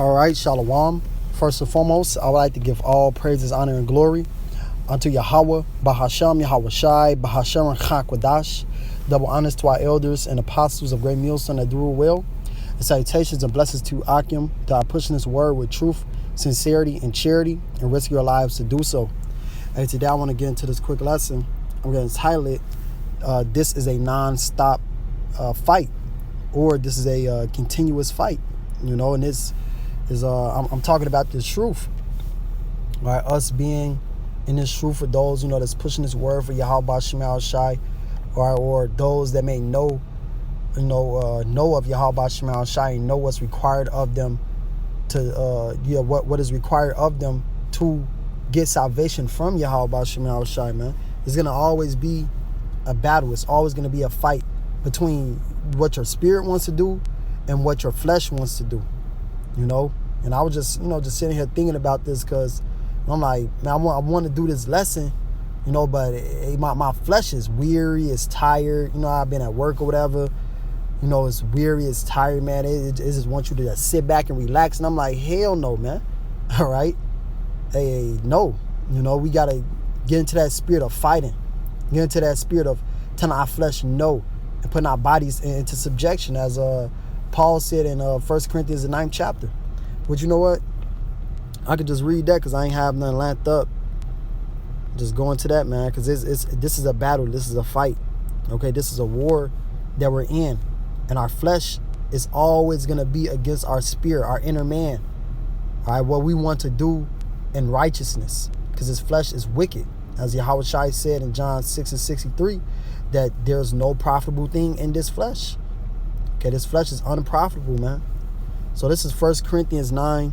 All right, Shalom. First and foremost, I would like to give all praises, honor, and glory unto Yahweh, Bahasham, Yahweh Shai, Bahasham, and Chakwadash. Double honors to our elders and apostles of Great Millstone that do well. And salutations and blessings to Akim that are pushing this word with truth, sincerity, and charity, and risk your lives to do so. And today I want to get into this quick lesson. I'm going to title it, This is a Non-Stop Fight, or this is a continuous fight. You know, and this is I'm talking about this truth, right? Us being in this truth for those, that's pushing this word for Yahweh Shema Shai, or those that may know of Yahweh Shema Shai and know what's required of them to what is required of them to get salvation from Yahweh Shema Shai, man. It's gonna always be a battle. It's always gonna be a fight between what your spirit wants to do and what your flesh wants to do. And I was just sitting here thinking about this because I'm like, man, I want to do this lesson, but my flesh is weary, it's tired. I've been at work or whatever. It's weary, it's tired, man. It just wants you to just sit back and relax. And I'm like, hell no, man. All right? Hey, no. We got to get into that spirit of fighting. Get into that spirit of telling our flesh no and putting our bodies into subjection, as Paul said in 1 Corinthians, the 9th chapter. But you know what? I could just read that because I ain't have nothing lapped up. Just go into that, man, because this is a battle. This is a fight. Okay, this is a war that we're in. And our flesh is always going to be against our spirit, our inner man. All right, what we want to do in righteousness, because his flesh is wicked. As Yahweh Shai said in John 6:63, that there's no profitable thing in this flesh. Okay, this flesh is unprofitable, man. So this is 1 Corinthians 9,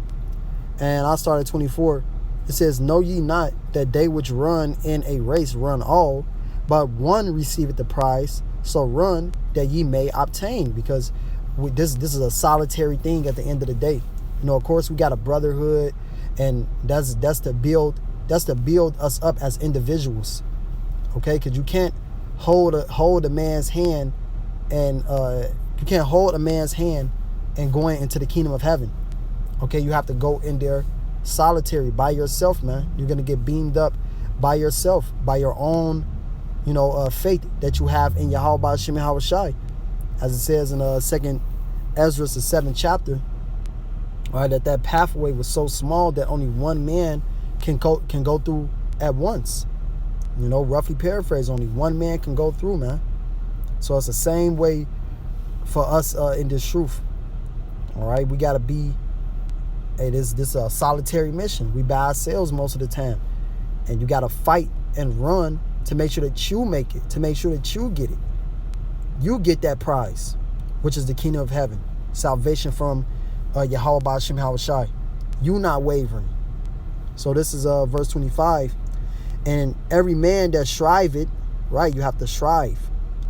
and I start at 24. It says, Know ye not that they which run in a race run all, but one receiveth the prize, so run that ye may obtain. Because this is a solitary thing at the end of the day. Of course, we got a brotherhood, and that's to build us up as individuals. Okay, because you can't hold a man's hand, and you can't hold a man's hand and going into the kingdom of heaven. Okay, you have to go in there solitary by yourself, man. You're gonna get beamed up by yourself, by your own, faith that you have in Yahweh Shema Shai, as it says in 2nd Ezra, the 7th chapter. Right, that pathway was so small that only one man can go through at once. Roughly paraphrase, only one man can go through, man. So it's the same way for us in this truth. All right, we gotta be. Hey, this is a solitary mission. We by ourselves most of the time, and you gotta fight and run to make sure that you make it, to make sure that you get it. You get that prize, which is the kingdom of heaven, salvation from Yahweh Ba'ashem Shai. You not wavering. So this is verse 25, and every man that striveth, right? You have to strive,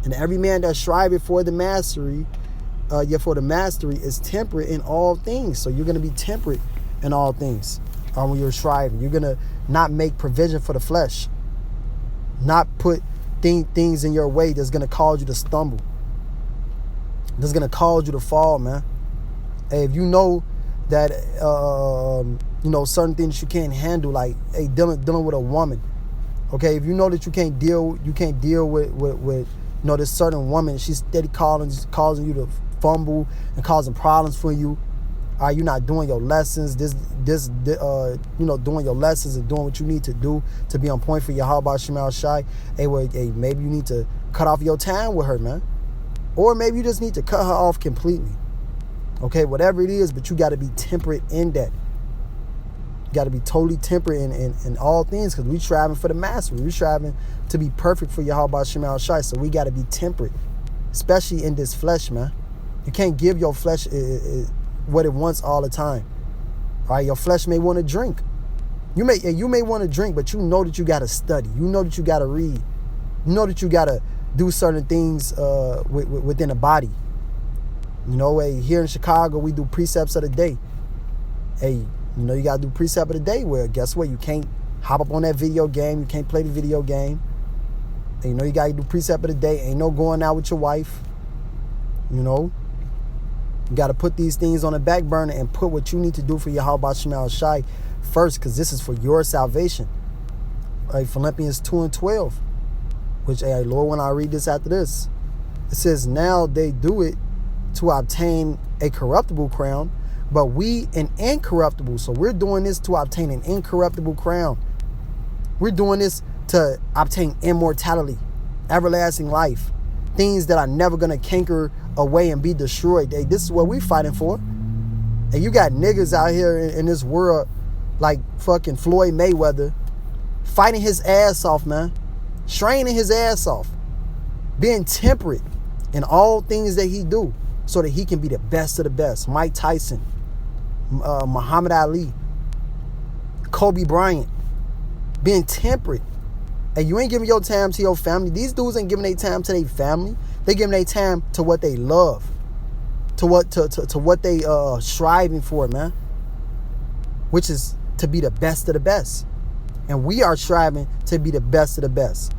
and every man that striveth for the mastery. For the mastery is temperate in all things. So you're going to be temperate in all things when you're striving. You're going to not make provision for the flesh, not put things in your way that's going to cause you to stumble, that's going to cause you to fall, man. Hey, if you know that certain things you can't handle, like dealing with a woman, okay, if you know that you can't deal with this certain woman, she's steady causing you to fumble and causing problems for you. You're not doing your lessons. Doing your lessons and doing what you need to do to be on point for Yahweh Shema Shai. Hey, maybe you need to cut off your time with her, man, or maybe you just need to cut her off completely. Okay, whatever it is, but you got to be temperate in that. You got to be totally temperate in all things, because we striving for the master. We striving to be perfect for Yahweh Shema Shai. So we got to be temperate, especially in this flesh, man. You can't give your flesh what it wants all the time. All right, your flesh may want to drink. You may want to drink, but you know that you got to study. You know that you got to read. You know that you got to do certain things within the body. Hey, here in Chicago, we do precepts of the day. Hey, you got to do precept of the day, where guess what? You can't hop up on that video game. You can't play the video game. And you got to do precept of the day. Ain't no going out with your wife. You got to put these things on the back burner and put what you need to do for Yahweh Shem Shai first, because this is for your salvation. Philippians 2:12, which, Lord, when I read this after this, it says, now they do it to obtain a corruptible crown, but we an incorruptible. So we're doing this to obtain an incorruptible crown. We're doing this to obtain immortality, everlasting life, things that are never going to canker away and be destroyed. This is what we're fighting for. And you got niggas out here in this world like fucking Floyd Mayweather fighting his ass off, man, straining his ass off, being temperate in all things that he do so that he can be the best of the best. Mike Tyson, Muhammad Ali, Kobe Bryant, being temperate. And you ain't giving your time to your family. These dudes ain't giving their time to their family. They giving their time to what they love, to what they striving for, man, which is to be the best of the best. And we are striving to be the best of the best.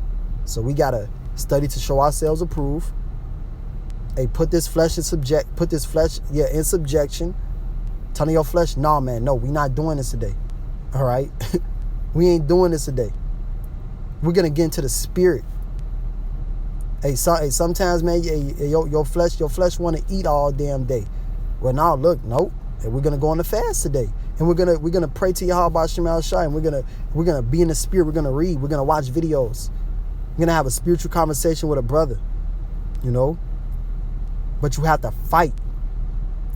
So we gotta study to show ourselves approved. Hey, put this flesh in subjection. Telling your flesh, nah, man, no, we not doing this today. All right, we ain't doing this today. We're gonna get into the spirit. Hey, sometimes, man, your flesh want to eat all damn day. Well, now look, nope. Hey, we're gonna go on the fast today, and we're gonna pray to Yahweh Shem Shai, and we're gonna be in the spirit. We're gonna read. We're gonna watch videos. We're gonna have a spiritual conversation with a brother. You know, but you have to fight.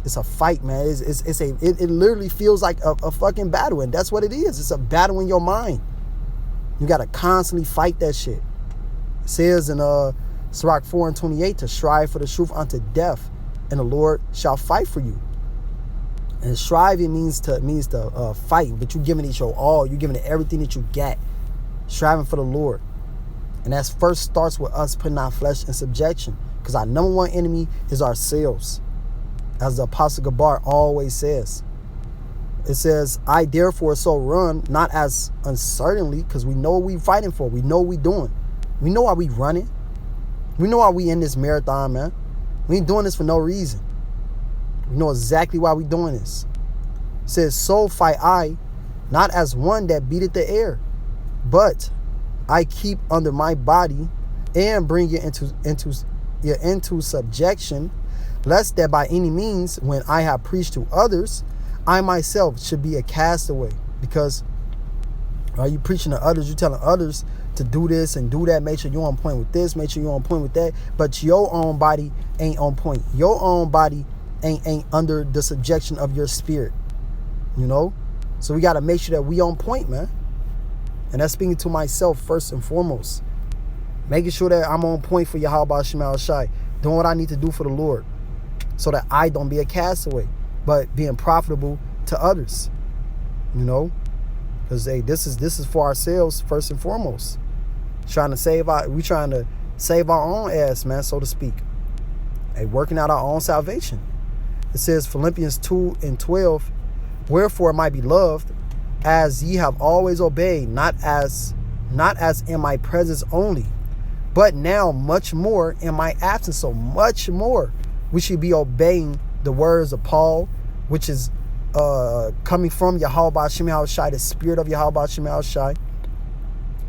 It's a fight, man. It literally feels like a fucking battle, and that's what it is. It's a battle in your mind. You gotta constantly fight that shit. It says in Sirach 4:28 to strive for the truth unto death, and the Lord shall fight for you. And striving means to fight, but you giving it your all. You giving it everything that you got. Striving for the Lord, and that first starts with us putting our flesh in subjection, because our number one enemy is ourselves, as the Apostle Gabar always says. It says, I therefore so run, not as uncertainly, because we know what we fighting for. We know what we doing. We know why we running. We know why we in this marathon, man. We ain't doing this for no reason. We know exactly why we doing this. It says, so fight I, not as one that beateth the air, but I keep under my body and bring it into subjection, lest that by any means, when I have preached to others, I myself should be a castaway. Because are you preaching to others? You telling others to do this and do that. Make sure you're on point with this. Make sure you're on point with that. But your own body ain't on point. Your own body ain't under the subjection of your spirit. You know? So we got to make sure that we on point, man. And that's speaking to myself first and foremost. Making sure that I'm on point for Yahweh Shem Shai. Doing what I need to do for the Lord, so that I don't be a castaway, but being profitable to others. You know? Because this is for ourselves first and foremost. We trying to save our own ass, man, so to speak. Working out our own salvation. It says Philippians 2:12, wherefore, my beloved, as ye have always obeyed, not as in my presence only, but now much more in my absence. So much more we should be obeying the words of Paul, which is coming from Yahweh Shem Shai, the spirit of Yahweh Shem Shai.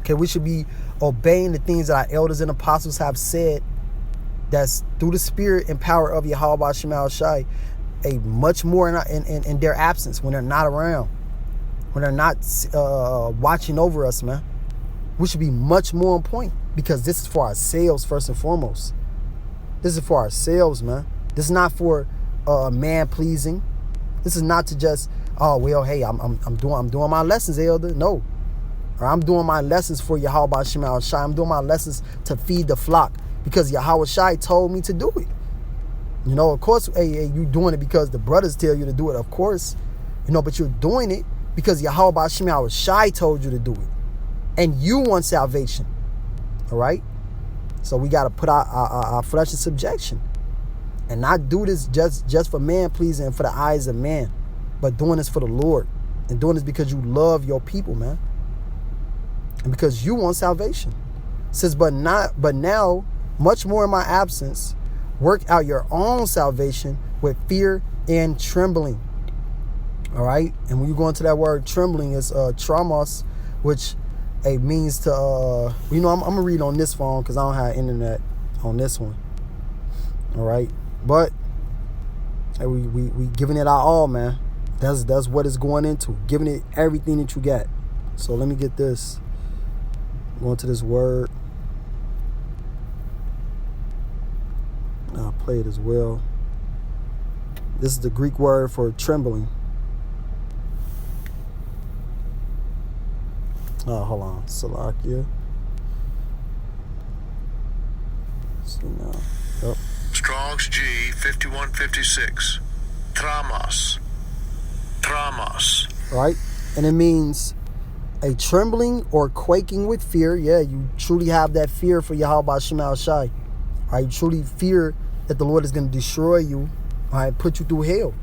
Okay, we should be obeying the things that our elders and apostles have said. That's through the spirit and power of Yahweh Shem Shai. Much more in their absence, when they're not around, when they're not watching over us, man. We should be much more on point, because this is for ourselves first and foremost. This is for ourselves, man. This is not for man pleasing. This is not to just, oh well, hey, I'm doing my lessons, elder. No, or I'm doing my lessons for Yahweh Shem Shai. I'm doing my lessons to feed the flock, because Yahweh Shai told me to do it. You know, of course, hey, you doing it because the brothers tell you to do it, of course. You know, but you're doing it because Yahweh Shem Shai told you to do it, and you want salvation. All right. So we got to put our flesh in subjection, and not do this just for man pleasing and for the eyes of man, but doing this for the Lord, and doing this because you love your people, man, and because you want salvation. It says, but now much more in my absence, Work out your own salvation with fear and trembling. All right. And when you go into that word trembling, is tramos, which means to, I'm going to read on this phone because I don't have internet on this one. All right. But hey, we giving it our all, man. That's what it's going into. Giving it everything that you got. So let me get this. Going to this word. I'll play it as well. This is the Greek word for trembling. Hold on. Salakia. See now. Yep. Strong's G 5156. Tramos. Right? And it means a trembling or quaking with fear. Yeah, you truly have that fear for Yahweh Shema Shai. Right? You truly fear that the Lord is going to destroy you. All right, put you through hell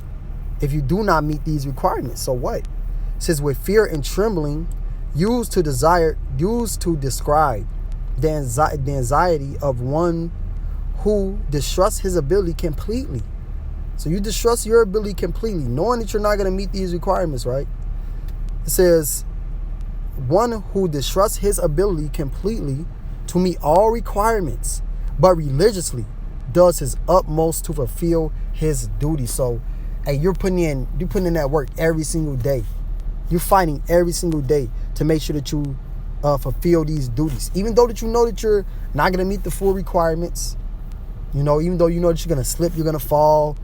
if you do not meet these requirements. So what? It says with fear and trembling, used to describe the anxiety of one who distrusts his ability completely. So you distrust your ability completely, knowing that you're not going to meet these requirements, right? It says, one who distrusts his ability completely to meet all requirements, but religiously does his utmost to fulfill his duty. So, hey, you're putting in that work every single day. You're fighting every single day to make sure that you fulfill these duties, even though that you know that you're not going to meet the full requirements. You know, even though you know that you're going to slip, you're going to fall.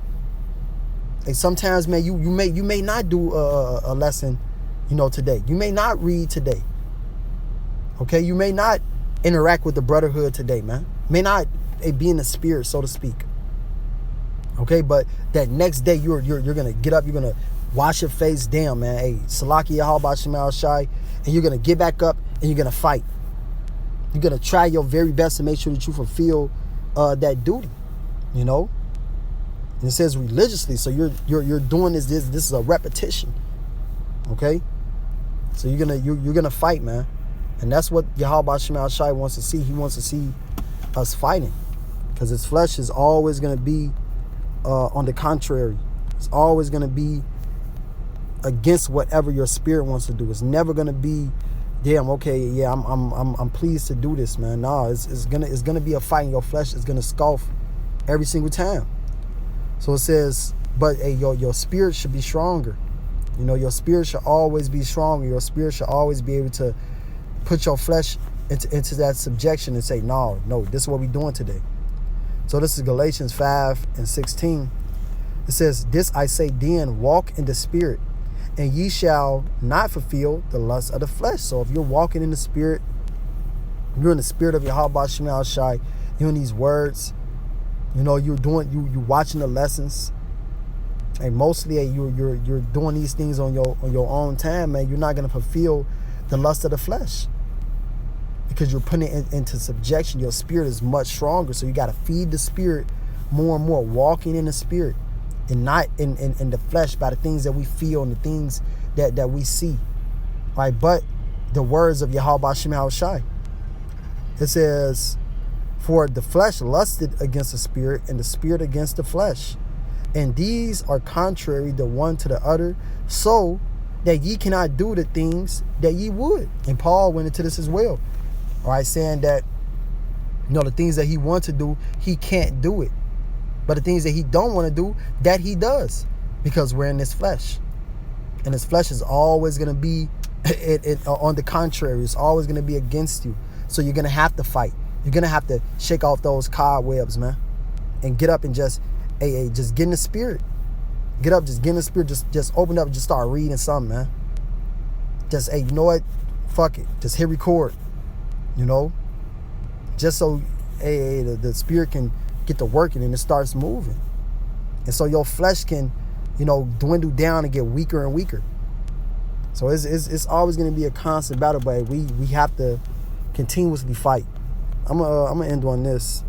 And sometimes, man, you may not do a lesson, today. You may not read today. Okay, you may not interact with the brotherhood today, man. May not be in the spirit, so to speak. Okay, but that next day you're gonna get up, you're gonna wash your face down, man. Hey, Salaki Yahweh Shema Shai, and you're gonna get back up and you're gonna fight. You're gonna try your very best to make sure that you fulfill that duty. And it says religiously, so you're doing this is a repetition. Okay, so you're gonna fight, man, and that's what Yahweh Shema Shai wants to see. He wants to see us fighting, because his flesh is always gonna be on the contrary. It's always gonna be against whatever your spirit wants to do. It's never gonna be, damn, okay, yeah, I'm pleased to do this, man. No, it's gonna be a fight, and your flesh is gonna scoff every single time. So it says, but hey, your spirit should be stronger. Your spirit should always be stronger. Your spirit should always be able to put your flesh into that subjection and say, no, this is what we're doing today. So this is Galatians 5:16. It says, this I say then, walk in the spirit, and ye shall not fulfill the lust of the flesh. So if you're walking in the spirit, you're in the spirit of Yahweh Shema Shai, you're in these words, you're watching the lessons, and mostly you're doing these things on your own time, man. You're not going to fulfill the lust of the flesh, because you're putting it into subjection. Your spirit is much stronger, so you got to feed the spirit more and more, walking in the spirit and not in the flesh by the things that we feel and the things that we see, right? But the words of Yahweh Shema Shai, it says, for the flesh lusted against the spirit, and the spirit against the flesh, and these are contrary the one to the other, so that ye cannot do the things that ye would. And Paul went into this as well, all right, saying that the things that he wants to do, he can't do it, but the things that he don't want to do, that he does, because we're in this flesh, and this flesh is always going to be on the contrary. It's always going to be against you. So you're going to have to fight. You're going to have to shake off those cobwebs, man, and get up and just get in the spirit. Get up, just get in the spirit. Just open up and just start reading something, man. Just, you know what? Fuck it. Just hit record, just so the spirit can get to working and it starts moving. And so your flesh can, dwindle down and get weaker and weaker. So it's always going to be a constant battle, but we have to continuously fight. I'm gonna end on this.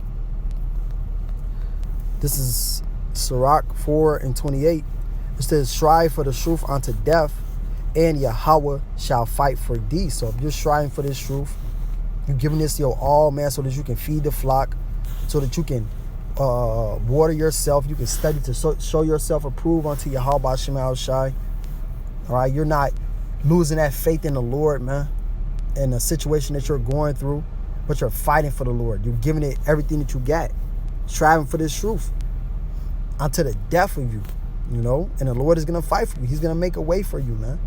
This is Sirach 4:28. It says, strive for the truth unto death, and Yahweh shall fight for thee. So if you're striving for this truth, you're giving this your all, man, so that you can feed the flock, so that you can water yourself. You can study to show yourself approved unto Yahweh Hashem Shai. All right, you're not losing that faith in the Lord, man, in the situation that you're going through, but you're fighting for the Lord. You're giving it everything that you got, striving for this truth unto the death of you, you know. And the Lord is gonna fight for you. He's gonna make a way for you, man.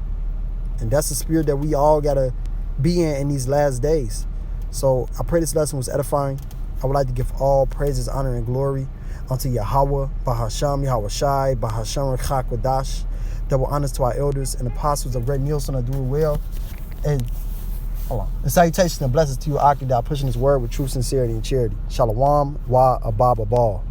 And that's the spirit that we all gotta be in these last days. So I pray this lesson was edifying. I would like to give all praises, honor, and glory unto Yahweh, Bahasham, Yahweh Shai, Bahasham, Chakwadash. Double honors to our elders and apostles of Great Nielsen are doing well. And hold on. And salutations and blessings to you, Akidah, pushing his word with true sincerity and charity. Shalom, wa ababa ball.